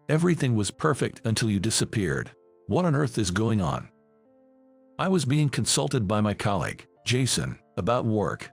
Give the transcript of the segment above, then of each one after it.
Everything was perfect until you disappeared. What on earth is going on? I was being consulted by my colleague, Jason, about work.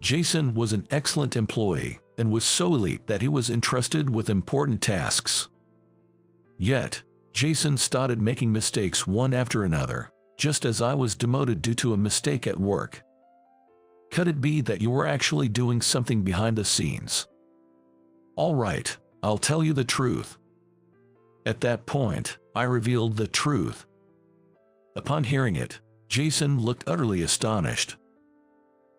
Jason was an excellent employee and was so elite that he was entrusted with important tasks. Yet, Jason started making mistakes one after another, just as I was demoted due to a mistake at work. Could it be that you were actually doing something behind the scenes? All right, I'll tell you the truth. At that point, I revealed the truth. Upon hearing it, Jason looked utterly astonished.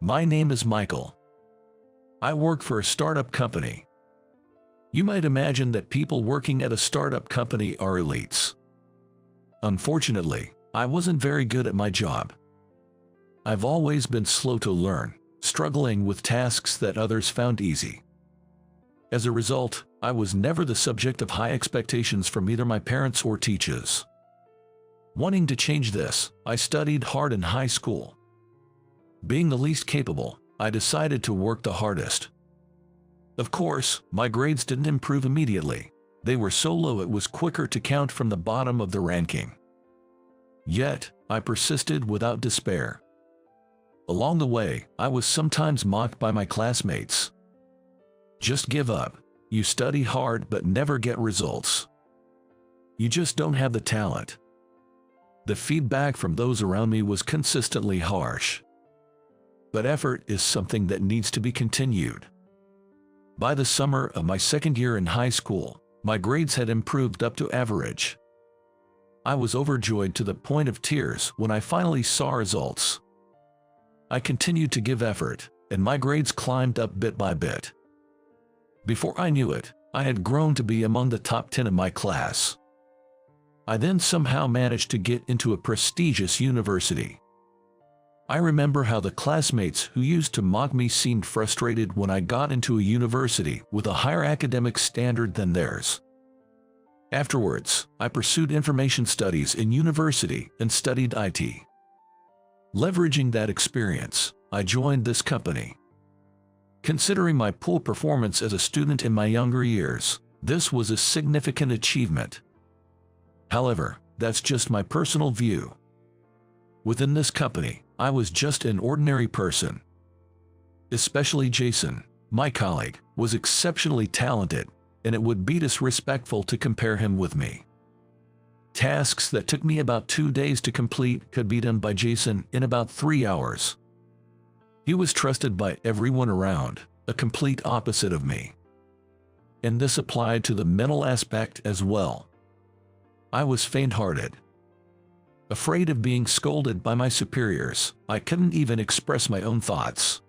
My name is Michael. I work for a startup company. You might imagine that people working at a startup company are elites. Unfortunately, I wasn't very good at my job. I've always been slow to learn, struggling with tasks that others found easy. As a result, I was never the subject of high expectations from either my parents or teachers. Wanting to change this, I studied hard in high school. Being the least capable, I decided to work the hardest. Of course, my grades didn't improve immediately. They were so low it was quicker to count from the bottom of the ranking. Yet, I persisted without despair. Along the way, I was sometimes mocked by my classmates. Just give up. You study hard but never get results. You just don't have the talent. The feedback from those around me was consistently harsh. But effort is something that needs to be continued. By the summer of my second year in high school, my grades had improved up to average. I was overjoyed to the point of tears when I finally saw results. I continued to give effort, and my grades climbed up bit by bit. Before I knew it, I had grown to be among the top 10 in my class. I then somehow managed to get into a prestigious university. I remember how the classmates who used to mock me seemed frustrated when I got into a university with a higher academic standard than theirs. Afterwards, I pursued information studies in university and studied IT. Leveraging that experience, I joined this company. Considering my poor performance as a student in my younger years, this was a significant achievement. However, that's just my personal view. Within this company, I was just an ordinary person. Especially Jason, my colleague, was exceptionally talented, and it would be disrespectful to compare him with me. Tasks that took me about 2 days to complete could be done by Jason in about 3 hours. He was trusted by everyone around, a complete opposite of me. And this applied to the mental aspect as well. I was faint-hearted. Afraid of being scolded by my superiors, I couldn't even express my own thoughts.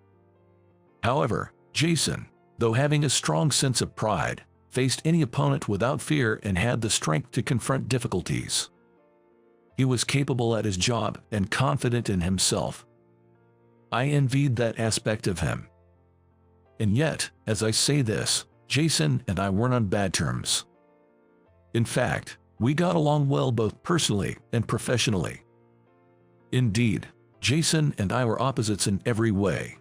However, Jason, though having a strong sense of pride, faced any opponent without fear and had the strength to confront difficulties. He was capable at his job and confident in himself. I envied that aspect of him. And yet, as I say this, Jason and I weren't on bad terms. In fact, we got along well both personally and professionally. Indeed, Jason and I were opposites in every way.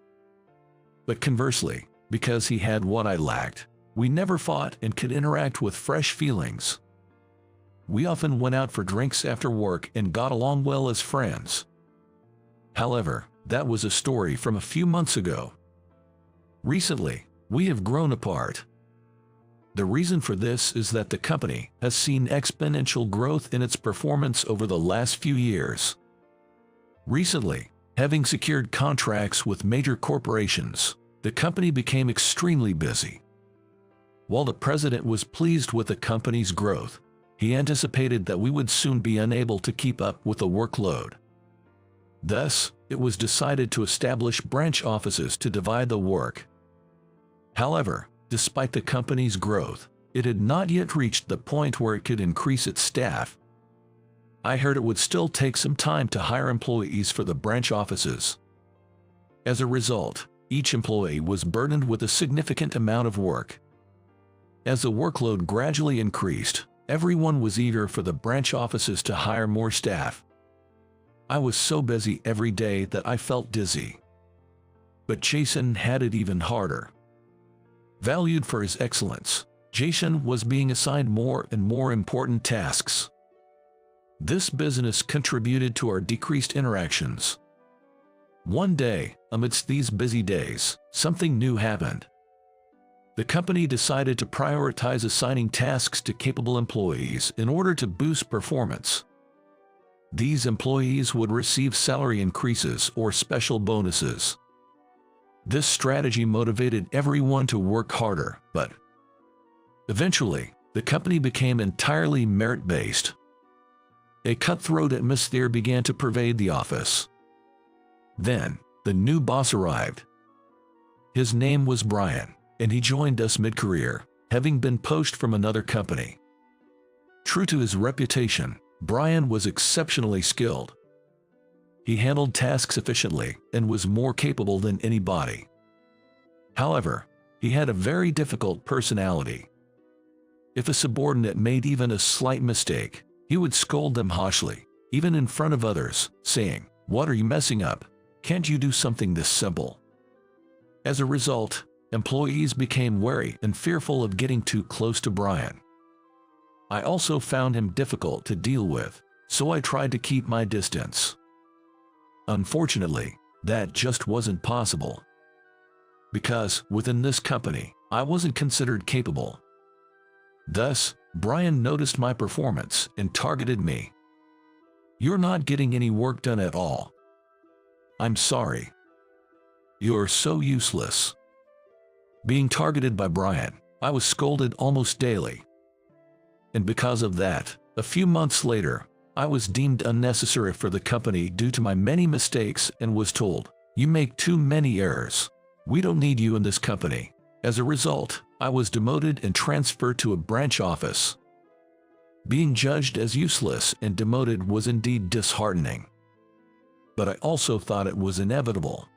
But conversely, because he had what I lacked, we never fought and could interact with fresh feelings. We often went out for drinks after work and got along well as friends. However, that was a story from a few months ago. Recently, we have grown apart. The reason for this is that the company has seen exponential growth in its performance over the last few years. Recently, having secured contracts with major corporations, the company became extremely busy. While the president was pleased with the company's growth, he anticipated that we would soon be unable to keep up with the workload. Thus, it was decided to establish branch offices to divide the work. However, despite the company's growth, it had not yet reached the point where it could increase its staff. I heard it would still take some time to hire employees for the branch offices. As a result, each employee was burdened with a significant amount of work. As the workload gradually increased, everyone was eager for the branch offices to hire more staff. I was so busy every day that I felt dizzy. But Jason had it even harder. Valued for his excellence, Jason was being assigned more and more important tasks. This business contributed to our decreased interactions. One day, amidst these busy days, something new happened. The company decided to prioritize assigning tasks to capable employees in order to boost performance. These employees would receive salary increases or special bonuses. This strategy motivated everyone to work harder, but eventually, the company became entirely merit-based. A cutthroat atmosphere began to pervade the office. Then, the new boss arrived. His name was Brian, and he joined us mid-career, having been poached from another company. True to his reputation, Brian was exceptionally skilled. He handled tasks efficiently and was more capable than anybody. However, he had a very difficult personality. If a subordinate made even a slight mistake, he would scold them harshly, even in front of others, saying, "What are you messing up? Can't you do something this simple?" As a result, employees became wary and fearful of getting too close to Brian. I also found him difficult to deal with, so I tried to keep my distance. Unfortunately, that just wasn't possible. Because, within this company, I wasn't considered capable. Thus, Brian noticed my performance and targeted me. "You're not getting any work done at all. I'm sorry. You're so useless." Being targeted by Brian, I was scolded almost daily. And because of that, a few months later, I was deemed unnecessary for the company due to my many mistakes and was told, "You make too many errors. We don't need you in this company." As a result, I was demoted and transferred to a branch office. Being judged as useless and demoted was indeed disheartening. But I also thought it was inevitable.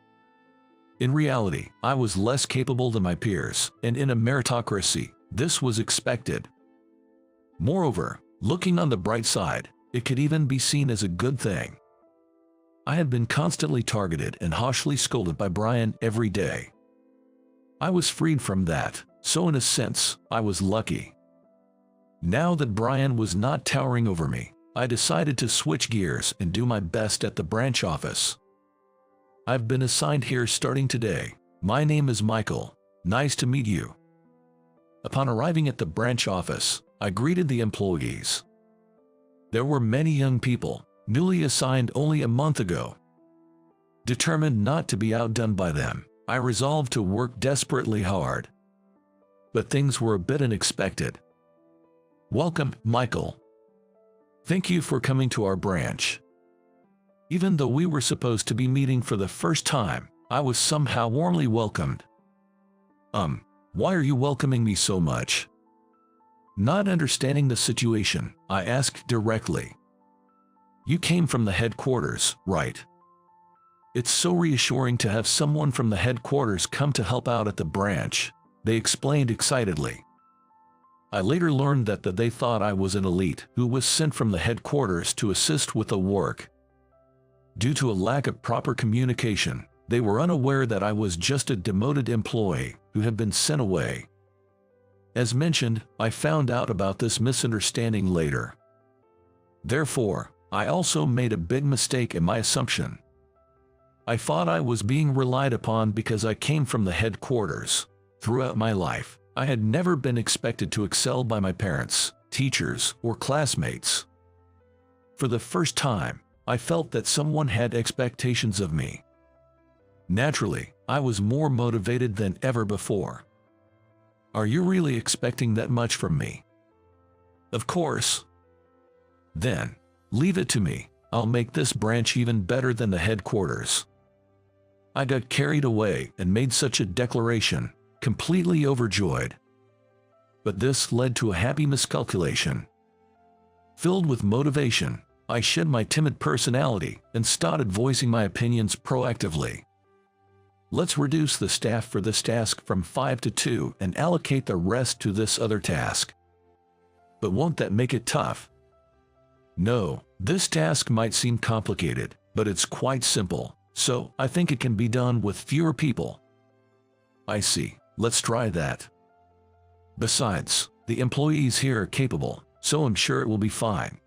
In reality, I was less capable than my peers, and in a meritocracy, this was expected. Moreover, looking on the bright side, it could even be seen as a good thing. I had been constantly targeted and harshly scolded by Brian every day. I was freed from that, so in a sense, I was lucky. Now that Brian was not towering over me, I decided to switch gears and do my best at the branch office. "I've been assigned here starting today. My name is Michael. Nice to meet you." Upon arriving at the branch office, I greeted the employees. There were many young people, newly assigned only a month ago. Determined not to be outdone by them, I resolved to work desperately hard. But things were a bit unexpected. "Welcome, Michael. Thank you for coming to our branch." Even though we were supposed to be meeting for the first time, I was somehow warmly welcomed. Why are you welcoming me so much?" Not understanding the situation, I asked directly. "You came from the headquarters, right? It's so reassuring to have someone from the headquarters come to help out at the branch," they explained excitedly. I later learned that they thought I was an elite who was sent from the headquarters to assist with the work. Due to a lack of proper communication, they were unaware that I was just a demoted employee who had been sent away. As mentioned, I found out about this misunderstanding later. Therefore, I also made a big mistake in my assumption. I thought I was being relied upon because I came from the headquarters. Throughout my life, I had never been expected to excel by my parents, teachers, or classmates. For the first time, I felt that someone had expectations of me. Naturally, I was more motivated than ever before. "Are you really expecting that much from me?" "Of course." "Then, leave it to me. I'll make this branch even better than the headquarters." I got carried away and made such a declaration, completely overjoyed. But this led to a happy miscalculation. Filled with motivation, I shed my timid personality and started voicing my opinions proactively. "Let's reduce the staff for this task from 5 to 2 and allocate the rest to this other task." "But won't that make it tough?" "No, this task might seem complicated, but it's quite simple, so I think it can be done with fewer people." "I see, let's try that." Besides, the employees here are capable, so I'm sure it will be fine.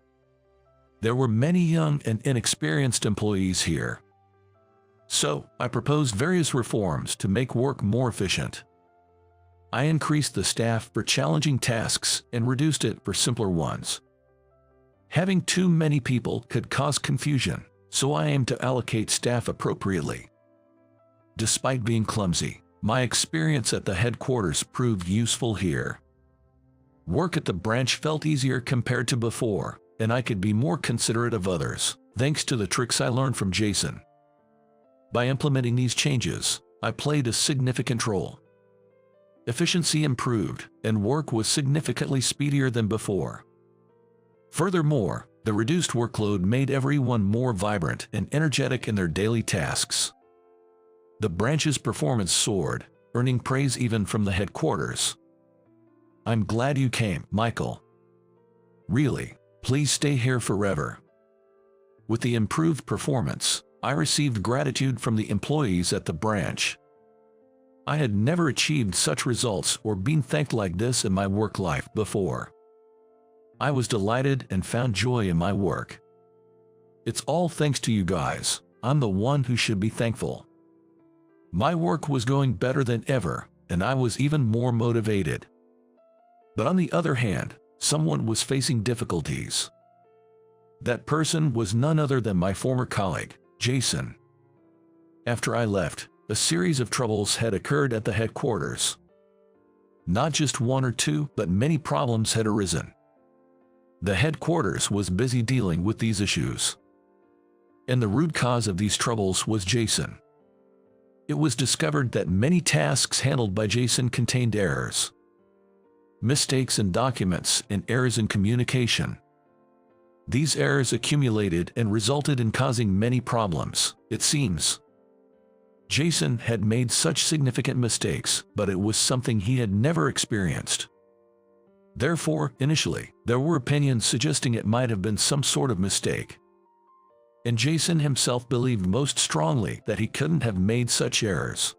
There were many young and inexperienced employees here. So, I proposed various reforms to make work more efficient. I increased the staff for challenging tasks and reduced it for simpler ones. Having too many people could cause confusion, so I aimed to allocate staff appropriately. Despite being clumsy, my experience at the headquarters proved useful here. Work at the branch felt easier compared to before, and I could be more considerate of others, thanks to the tricks I learned from Jason. By implementing these changes, I played a significant role. Efficiency improved, and work was significantly speedier than before. Furthermore, the reduced workload made everyone more vibrant and energetic in their daily tasks. The branch's performance soared, earning praise even from the headquarters. I'm glad you came, Michael. Really, please stay here forever. With the improved performance, I received gratitude from the employees at the branch. I had never achieved such results or been thanked like this in my work life before. I was delighted and found joy in my work. It's all thanks to you guys. I'm the one who should be thankful. My work was going better than ever, and I was even more motivated. But on the other hand, someone was facing difficulties. That person was none other than my former colleague, Jason. After I left, a series of troubles had occurred at the headquarters. Not just one or two, but many problems had arisen. The headquarters was busy dealing with these issues. And the root cause of these troubles was Jason. It was discovered that many tasks handled by Jason contained errors. Mistakes in documents and errors in communication. These errors accumulated and resulted in causing many problems, it seems. Jason had made such significant mistakes, but it was something he had never experienced. Therefore, initially, there were opinions suggesting it might have been some sort of mistake. And Jason himself believed most strongly that he couldn't have made such errors.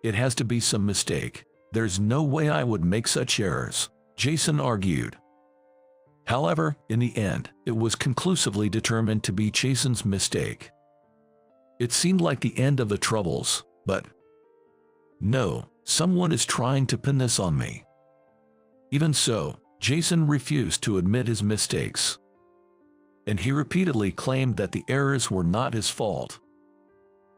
It has to be some mistake. There's no way I would make such errors, Jason argued. However, in the end, it was conclusively determined to be Jason's mistake. It seemed like the end of the troubles, but no, someone is trying to pin this on me. Even so, Jason refused to admit his mistakes. And he repeatedly claimed that the errors were not his fault.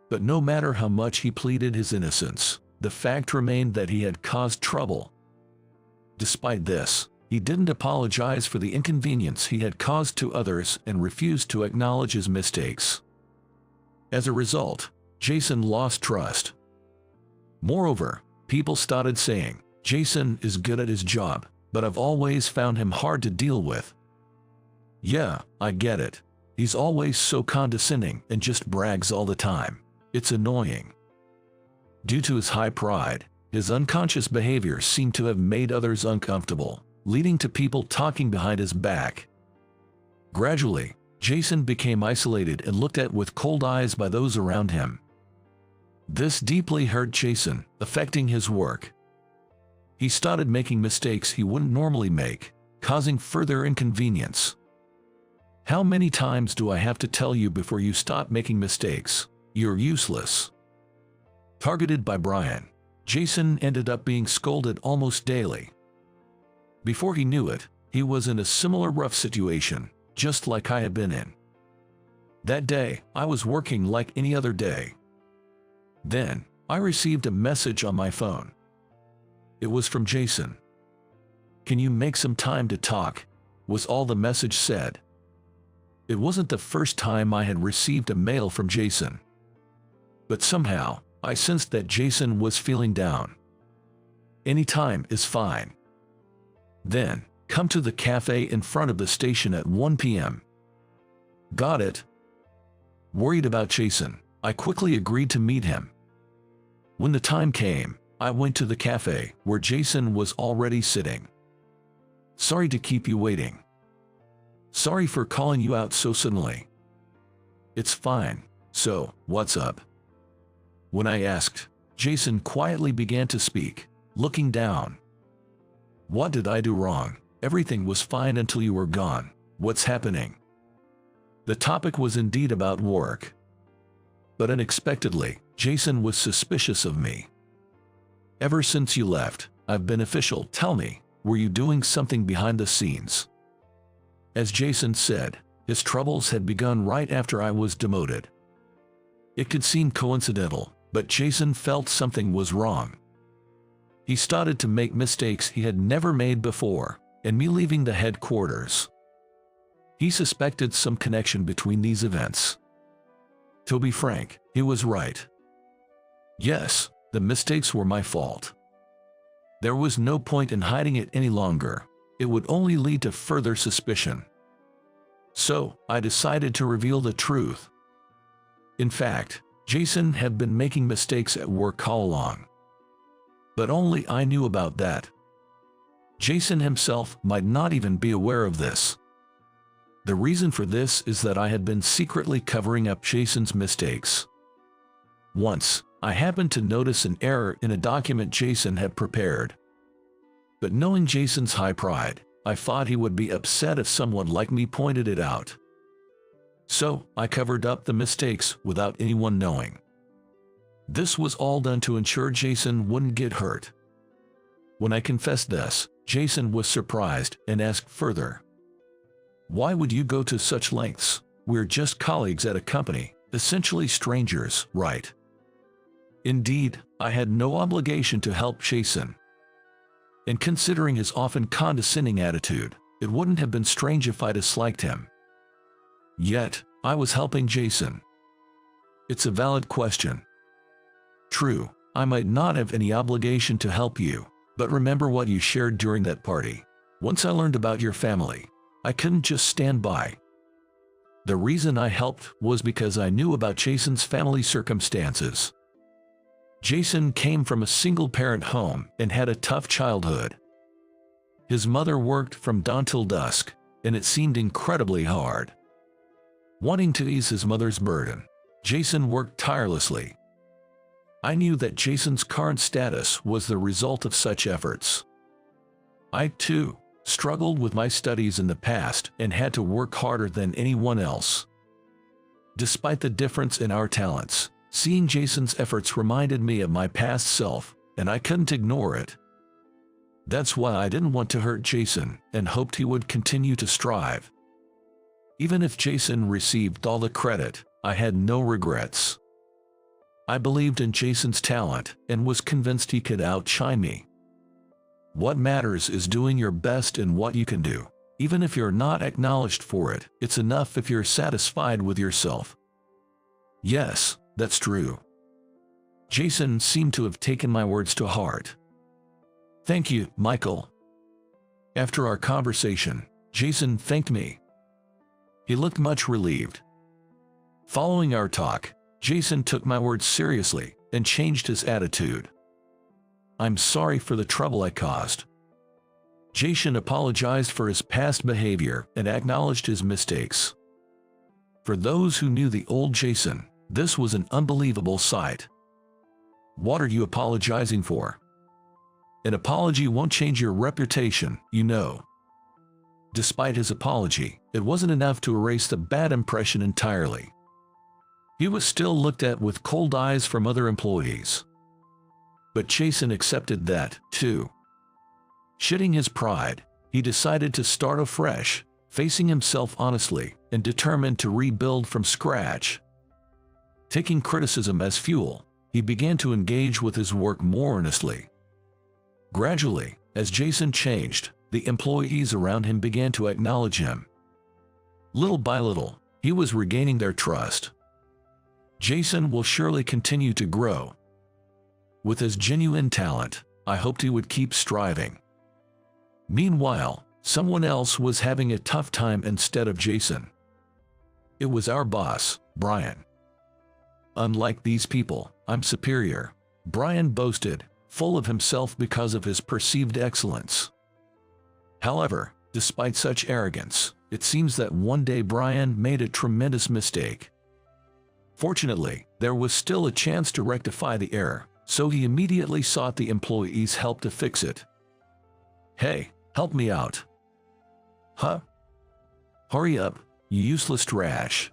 But no matter how much he pleaded his innocence, the fact remained that he had caused trouble. Despite this, he didn't apologize for the inconvenience he had caused to others and refused to acknowledge his mistakes. As a result, Jason lost trust. Moreover, people started saying, Jason is good at his job, but I've always found him hard to deal with. Yeah, I get it. He's always so condescending and just brags all the time. It's annoying. Due to his high pride, his unconscious behavior seemed to have made others uncomfortable, leading to people talking behind his back. Gradually, Jason became isolated and looked at with cold eyes by those around him. This deeply hurt Jason, affecting his work. He started making mistakes he wouldn't normally make, causing further inconvenience. How many times do I have to tell you before you stop making mistakes? You're useless. Targeted by Brian, Jason ended up being scolded almost daily. Before he knew it, he was in a similar rough situation, just like I had been in. That day, I was working like any other day. Then, I received a message on my phone. It was from Jason. "Can you make some time to talk?" was all the message said. It wasn't the first time I had received a mail from Jason. But somehow, I sensed that Jason was feeling down. Any time is fine. Then, come to the cafe in front of the station at 1 p.m. Got it? Worried about Jason, I quickly agreed to meet him. When the time came, I went to the cafe, where Jason was already sitting. "Sorry to keep you waiting. Sorry for calling you out so suddenly." "It's fine. So, what's up?" When I asked, Jason quietly began to speak, looking down. What did I do wrong? Everything was fine until you were gone. What's happening? The topic was indeed about work. But unexpectedly, Jason was suspicious of me. Ever since you left, I've been official. Tell me, were you doing something behind the scenes? As Jason said, his troubles had begun right after I was demoted. It could seem coincidental, but Jason felt something was wrong. He started to make mistakes he had never made before, and me leaving the headquarters. He suspected some connection between these events. To be frank, he was right. Yes, the mistakes were my fault. There was no point in hiding it any longer. It would only lead to further suspicion. So, I decided to reveal the truth. In fact, Jason had been making mistakes at work all along. But only I knew about that. Jason himself might not even be aware of this. The reason for this is that I had been secretly covering up Jason's mistakes. Once, I happened to notice an error in a document Jason had prepared. But knowing Jason's high pride, I thought he would be upset if someone like me pointed it out. So, I covered up the mistakes without anyone knowing. This was all done to ensure Jason wouldn't get hurt. When I confessed this, Jason was surprised and asked further. Why would you go to such lengths? We're just colleagues at a company, essentially strangers, right? Indeed, I had no obligation to help Jason. And considering his often condescending attitude, it wouldn't have been strange if I disliked him. Yet, I was helping Jason. It's a valid question. True, I might not have any obligation to help you, but remember what you shared during that party. Once I learned about your family, I couldn't just stand by. The reason I helped was because I knew about Jason's family circumstances. Jason came from a single-parent home and had a tough childhood. His mother worked from dawn till dusk, and it seemed incredibly hard. Wanting to ease his mother's burden, Jason worked tirelessly. I knew that Jason's current status was the result of such efforts. I, too, struggled with my studies in the past and had to work harder than anyone else. Despite the difference in our talents, seeing Jason's efforts reminded me of my past self, and I couldn't ignore it. That's why I didn't want to hurt Jason and hoped he would continue to strive. Even if Jason received all the credit, I had no regrets. I believed in Jason's talent and was convinced he could outshine me. What matters is doing your best in what you can do. Even if you're not acknowledged for it, it's enough if you're satisfied with yourself. Yes, that's true. Jason seemed to have taken my words to heart. Thank you, Michael. After our conversation, Jason thanked me. He looked much relieved. Following our talk, Jason took my words seriously and changed his attitude. I'm sorry for the trouble I caused. Jason apologized for his past behavior and acknowledged his mistakes. For those who knew the old Jason, this was an unbelievable sight. What are you apologizing for? An apology won't change your reputation, you know. Despite his apology, it wasn't enough to erase the bad impression entirely. He was still looked at with cold eyes from other employees. But Jason accepted that, too. Shedding his pride, he decided to start afresh, facing himself honestly and determined to rebuild from scratch. Taking criticism as fuel, he began to engage with his work more earnestly. Gradually, as Jason changed, the employees around him began to acknowledge him. Little by little, he was regaining their trust. Jason will surely continue to grow. With his genuine talent, I hoped he would keep striving. Meanwhile, someone else was having a tough time instead of Jason. It was our boss, Brian. Unlike these people, I'm superior, Brian boasted, full of himself because of his perceived excellence. However, despite such arrogance, it seems that one day Brian made a tremendous mistake. Fortunately, there was still a chance to rectify the error, so he immediately sought the employees' help to fix it. Hey, help me out. Huh? Hurry up, you useless trash.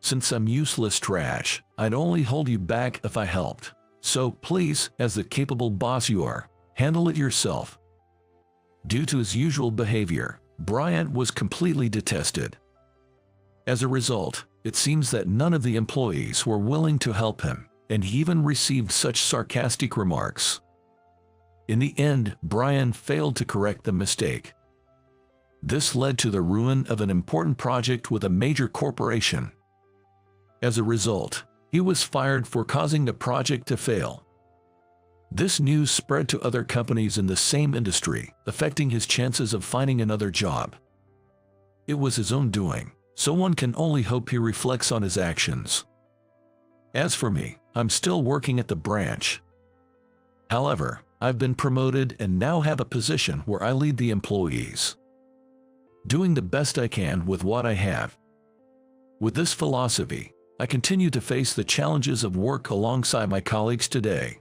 Since I'm useless trash, I'd only hold you back if I helped. So please, as the capable boss you are, handle it yourself. Due to his usual behavior, Bryant was completely detested. As a result, it seems that none of the employees were willing to help him, and he even received such sarcastic remarks. In the end, Brian failed to correct the mistake. This led to the ruin of an important project with a major corporation. As a result, he was fired for causing the project to fail. This news spread to other companies in the same industry, affecting his chances of finding another job. It was his own doing, so one can only hope he reflects on his actions. As for me, I'm still working at the branch. However, I've been promoted and now have a position where I lead the employees, doing the best I can with what I have. With this philosophy, I continue to face the challenges of work alongside my colleagues today.